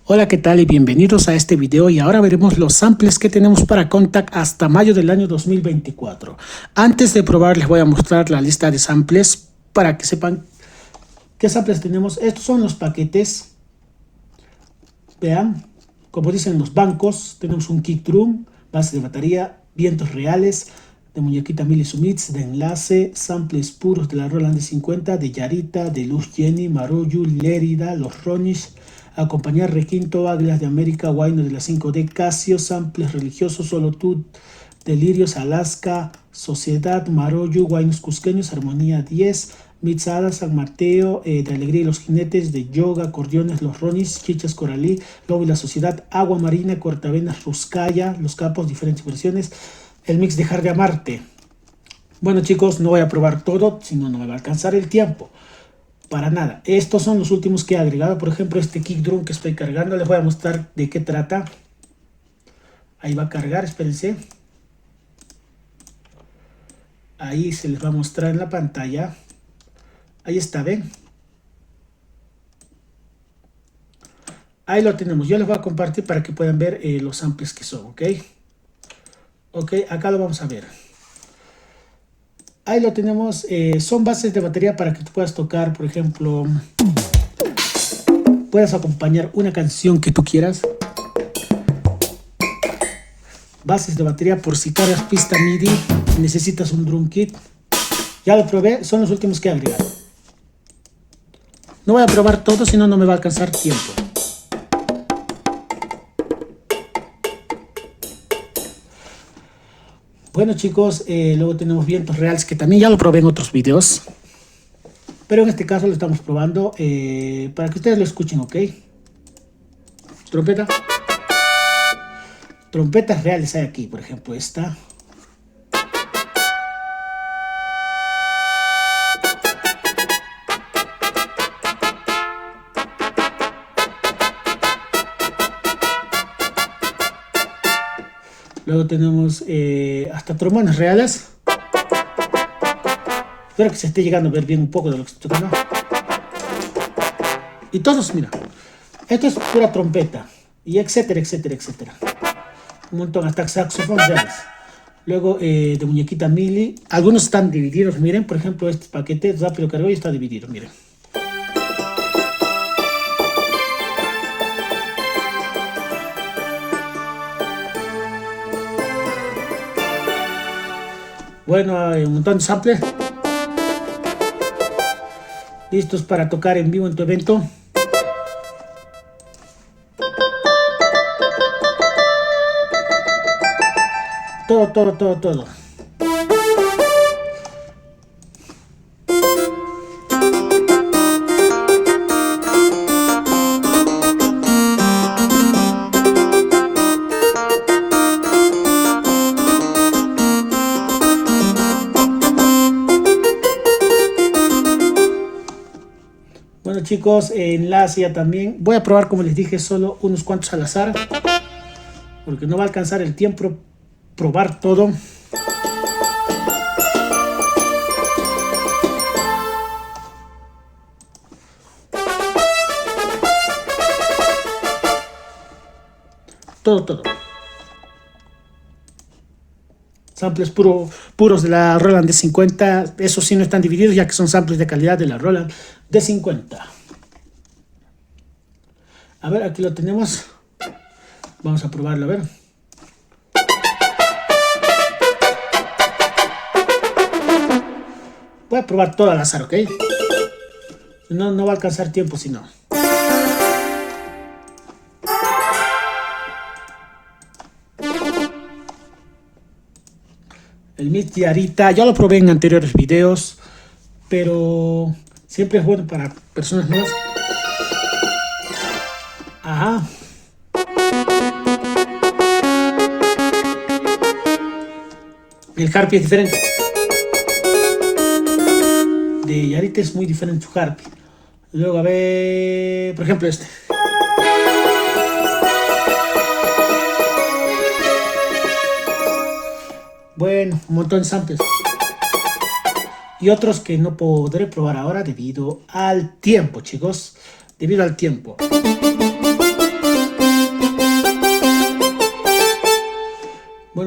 Hola, ¿qué tal? Y bienvenidos a este video y ahora veremos los samples que tenemos para Kontakt hasta mayo del año 2024. Antes de probar les voy a mostrar la lista de samples para que sepan qué samples tenemos. Estos son los paquetes. Vean, como dicen los bancos, tenemos un kick drum, base de batería, vientos reales, de muñequita Mili Sumits, de enlace, samples puros de la Roland D50, de Yarita, de Luz Jenny, Maruyu, Lérida, los Ronish, acompañar Requinto, Águilas de América, Guayno de la 5D, Casio, samples religiosos, Solo Tú, Delirios, Alaska, Sociedad, Maroyu, Guaynos Cusqueños, Armonía 10, Mitzada, San Mateo, de Alegría y los Jinetes, de Yoga, Acordeones, los Ronis, Chichas Coralí, Lobo y la Sociedad, Agua Marina, Cortavenas, Ruscaya, Los Capos, diferentes versiones, el mix de Dejar de Amarte. Bueno chicos, no voy a probar todo, si no, no me va a alcanzar el tiempo. Para nada. Estos son los últimos que he agregado. Por ejemplo, este kick drum que estoy cargando. Les voy a mostrar de qué trata. Ahí va a cargar, espérense. Ahí se les va a mostrar en la pantalla. Ahí está, ¿ven? Ahí lo tenemos. Yo les voy a compartir para que puedan ver los samples que son, ¿ok? Ok, acá lo vamos a ver. Ahí lo tenemos, son bases de batería para que tú puedas tocar, por ejemplo, puedas acompañar una canción que tú quieras. Bases de batería por si cargas pista MIDI, necesitas un drum kit. Ya lo probé, son los últimos que he agregado. No voy a probar todo, si no, no me va a alcanzar tiempo. Bueno chicos, luego tenemos vientos reales que también ya lo probé en otros videos. Pero en este caso lo estamos probando para que ustedes lo escuchen, ¿ok? Trompeta. Trompetas reales hay aquí, por ejemplo esta. Luego tenemos hasta trombones reales. Espero que se esté llegando a ver bien un poco de lo que estoy tocando. Y todos, mira, esto es pura trompeta. Y etcétera, etcétera, etcétera. Un montón, hasta saxofones reales. Luego de muñequita Mili. Algunos están divididos, miren. Por ejemplo, este paquete rápido cargó y está dividido, miren. Bueno, hay un montón de samples listos para tocar en vivo en tu evento. Todo. Bueno chicos, enlace ya también. Voy a probar, como les dije, solo unos cuantos al azar, porque no va a alcanzar el tiempo probar todo. Todo. Samples puros de la Roland D50. Esos sí no están divididos, ya que son samples de calidad de la Roland D50. A ver, aquí lo tenemos. Vamos a probarlo, a ver. Voy a probar todo al azar, ¿ok? No va a alcanzar tiempo si no. El mix de Yarita, ya lo probé en anteriores videos, pero siempre es bueno para personas nuevas. Ajá. El harpy es diferente. De Yarita es muy diferente su harpy. Luego a ver, por ejemplo este. Bueno, un montón de samples. Y otros que no podré probar ahora debido al tiempo, chicos. Debido al tiempo.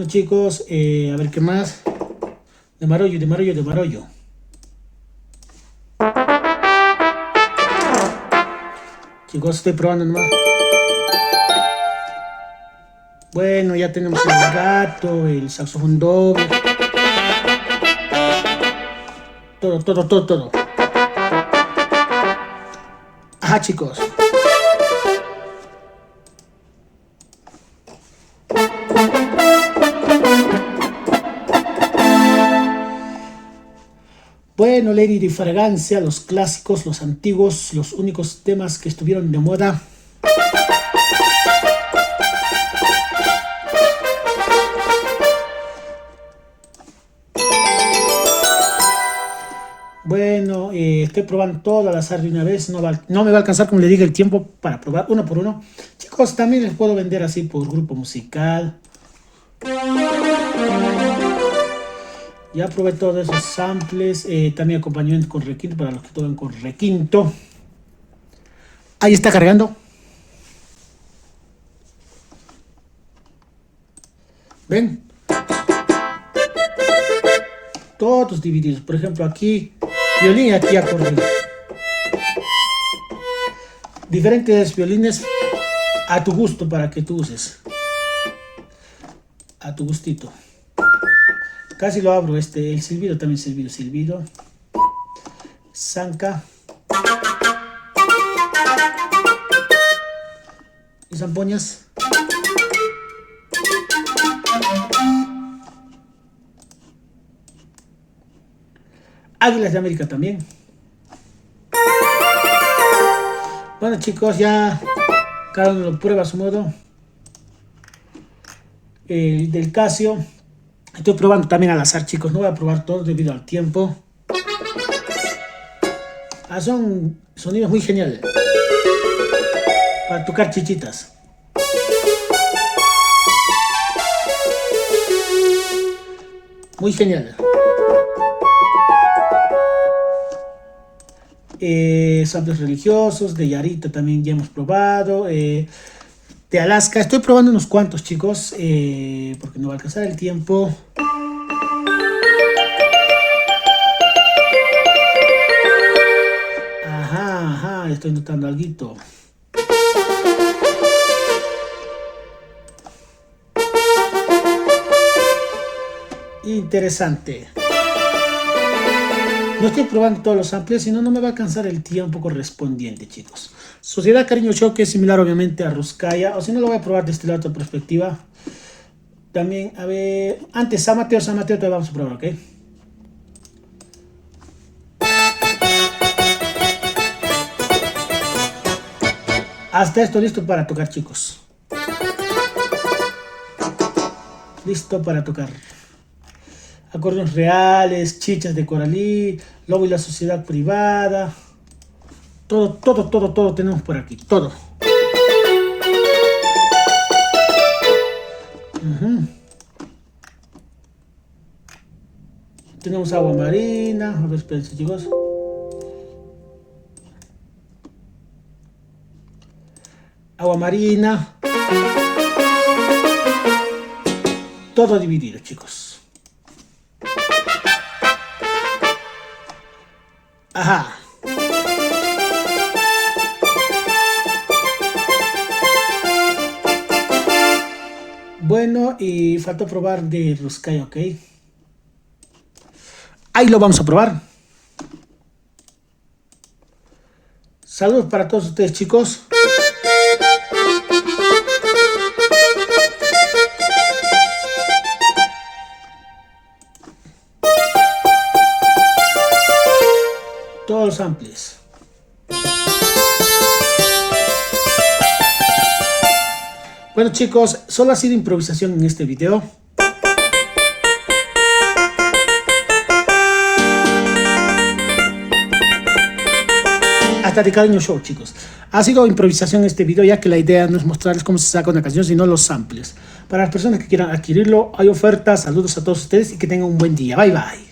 Bueno chicos, a ver qué más. De Marollo. Chicos, estoy probando nomás. Bueno, ya tenemos el gato, el saxofón doble. Todo. Ajá, chicos. Bueno, Lady de Fragancia, los clásicos, los antiguos, los únicos temas que estuvieron de moda. Bueno, estoy probando todo al azar de una vez. No me va a alcanzar, como le dije, el tiempo para probar uno por uno. Chicos, también les puedo vender así por grupo musical. Ya probé todos esos samples. También acompañamiento con requinto para los que tocan con requinto. Ahí está cargando. ¿Ven? Todos divididos. Por ejemplo, aquí violín y aquí acordeón. Diferentes violines a tu gusto para que tú uses. A tu gustito. Casi lo abro, el silbido también, silbido. Zanca. Y zampoñas. Águilas de América también. Bueno chicos, ya cada uno lo prueba a su modo. El del Casio. Estoy probando también al azar, chicos. No voy a probar todo debido al tiempo. Son sonidos muy geniales. Para tocar chichitas. Muy genial. Samples religiosos, de Yarita también ya hemos probado. De Alaska, estoy probando unos cuantos, chicos, porque no va a alcanzar el tiempo. Ajá, estoy notando algo. Interesante. No estoy probando todos los samples, sino no me va a alcanzar el tiempo correspondiente, chicos. Sociedad Cariño Show, que es similar obviamente a Ruskaya, o si no lo voy a probar desde la otra perspectiva. También, a ver, antes San Mateo te vamos a probar, ¿ok? Hasta esto listo para tocar, chicos. Listo para tocar. Acordeones reales, chichas de Coralí, Lobo y la Sociedad Privada. Todo tenemos por aquí. Todo. Tenemos Agua Marina. A ver, espérense, chicos. Agua Marina. Todo dividido, chicos. Ajá. Bueno, y falta probar de Ruskaya, ¿ok? Ahí lo vamos a probar. Saludos para todos ustedes, chicos. Todos los samples. Bueno chicos, solo ha sido improvisación en este video. Hasta de Cariño Show, chicos. Ha sido improvisación en este video, ya que la idea no es mostrarles cómo se saca una canción, sino los samples. Para las personas que quieran adquirirlo, hay ofertas. Saludos a todos ustedes y que tengan un buen día. Bye bye.